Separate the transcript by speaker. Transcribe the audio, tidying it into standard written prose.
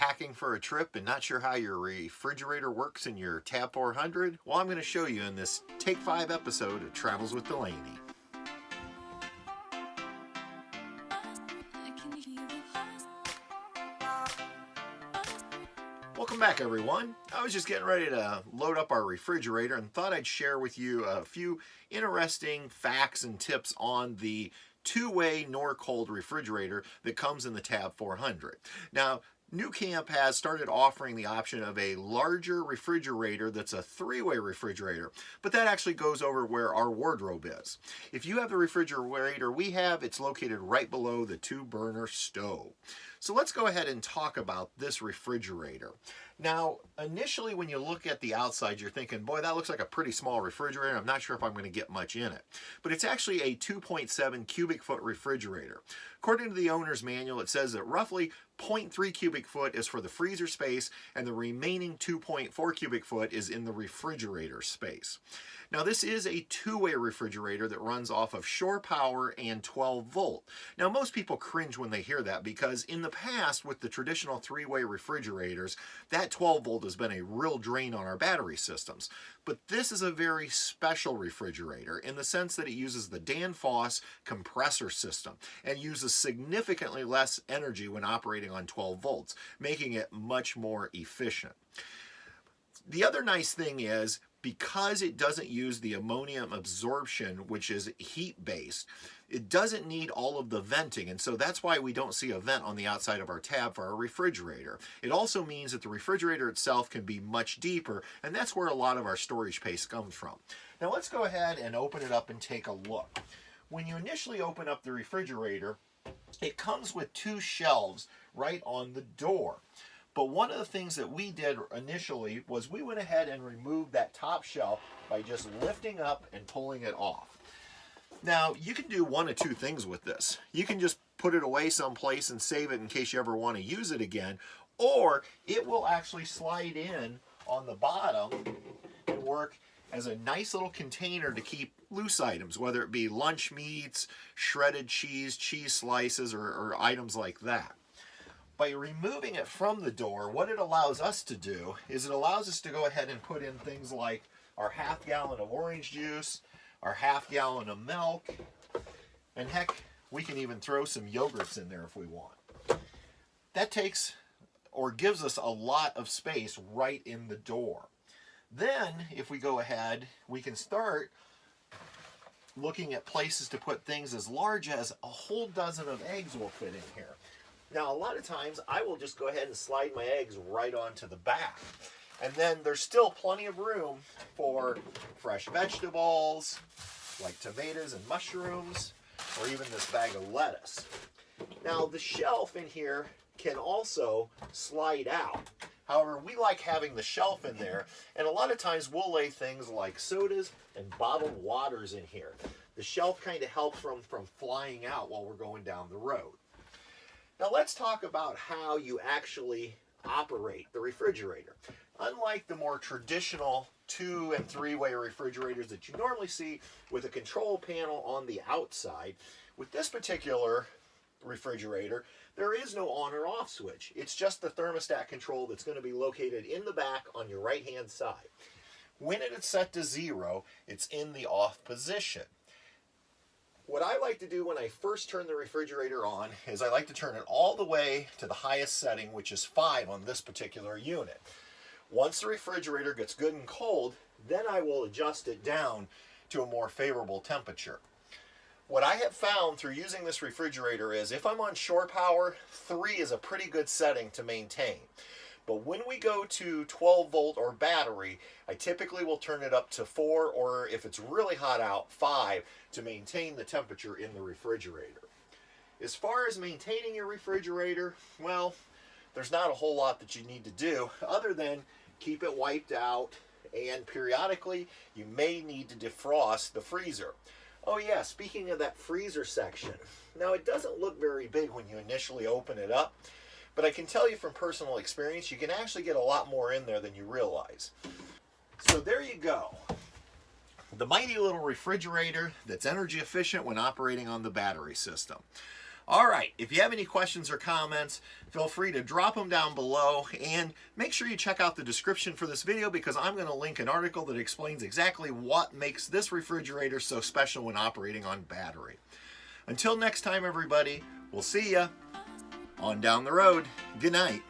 Speaker 1: packing for a trip and not sure how your refrigerator works in your Tab 400? Well, I'm going to show you in this Take 5 episode of Travels with Delaney. Welcome back, everyone. I was just getting ready to load up our refrigerator and thought I'd share with you a few interesting facts and tips on the two-way Norcold refrigerator that comes in the Tab 400. Now, NuCamp has started offering the option of a larger refrigerator that's a three-way refrigerator, but that actually goes over where our wardrobe is. If you have the refrigerator we have, it's located right below the two-burner stove. So let's go ahead and talk about this refrigerator. Now, initially when you look at the outside, you're thinking, boy, that looks like a pretty small refrigerator. I'm not sure if I'm going to get much in it. But it's actually a 2.7 cubic foot refrigerator. According to the owner's manual, it says that roughly 0.3 cubic foot is for the freezer space, and the remaining 2.4 cubic foot is in the refrigerator space. Now, this is a two-way refrigerator that runs off of shore power and 12 volt. Now, most people cringe when they hear that because in the past, with the traditional three-way refrigerators, that 12 volt has been a real drain on our battery systems. But this is a very special refrigerator in the sense that it uses the danfoss compressor system and uses significantly less energy when operating on 12 volts, making it much more efficient. The other nice thing is, because it doesn't use the ammonia absorption, which is heat-based, it doesn't need all of the venting, and so that's why we don't see a vent on the outside of our tab for our refrigerator. It also means that the refrigerator itself can be much deeper, and that's where a lot of our storage space comes from. Now let's go ahead and open it up and take a look. When you initially open up the refrigerator, it comes with two shelves right on the door. But one of the things that we did initially was we went ahead and removed that top shelf by just lifting up and pulling it off. Now, you can do one of two things with this. You can just put it away someplace and save it in case you ever want to use it again, or it will actually slide in on the bottom and work as a nice little container to keep loose items, whether it be lunch meats, shredded cheese, cheese slices, or items like that. By removing it from the door, what it allows us to do is it allows us to go ahead and put in things like our half gallon of orange juice, our half gallon of milk, and heck, we can even throw some yogurts in there if we want. That takes or gives us a lot of space right in the door. Then, if we go ahead, we can start looking at places to put things as large as a whole dozen of eggs will fit in here. Now, a lot of times, I will just go ahead and slide my eggs right onto the back. And then there's still plenty of room for fresh vegetables, like tomatoes and mushrooms, or even this bag of lettuce. Now, the shelf in here can also slide out. However, we like having the shelf in there, and a lot of times we'll lay things like sodas and bottled waters in here. The shelf kind of helps from flying out while we're going down the road. Now let's talk about how you actually operate the refrigerator. Unlike the more traditional 2- and 3-way refrigerators that you normally see with a control panel on the outside, with this particular refrigerator, there is no on or off switch. It's just the thermostat control that's going to be located in the back on your right-hand side. When it is set to 0, it's in the off position. What I like to do when I first turn the refrigerator on is I like to turn it all the way to the highest setting, which is 5 on this particular unit. Once the refrigerator gets good and cold, then I will adjust it down to a more favorable temperature. What I have found through using this refrigerator is if I'm on shore power, 3 is a pretty good setting to maintain. But when we go to 12 volt or battery, I typically will turn it up to 4, or if it's really hot out, 5, to maintain the temperature in the refrigerator. As far as maintaining your refrigerator, well, there's not a whole lot that you need to do other than keep it wiped out, and periodically you may need to defrost the freezer. Oh yeah, speaking of that freezer section, now it doesn't look very big when you initially open it up, but I can tell you from personal experience, you can actually get a lot more in there than you realize. So there you go. The mighty little refrigerator that's energy efficient when operating on the battery system. All right, if you have any questions or comments, feel free to drop them down below, and make sure you check out the description for this video because I'm going to link an article that explains exactly what makes this refrigerator so special when operating on battery. Until next time, everybody, we'll see ya on down the road. Good night.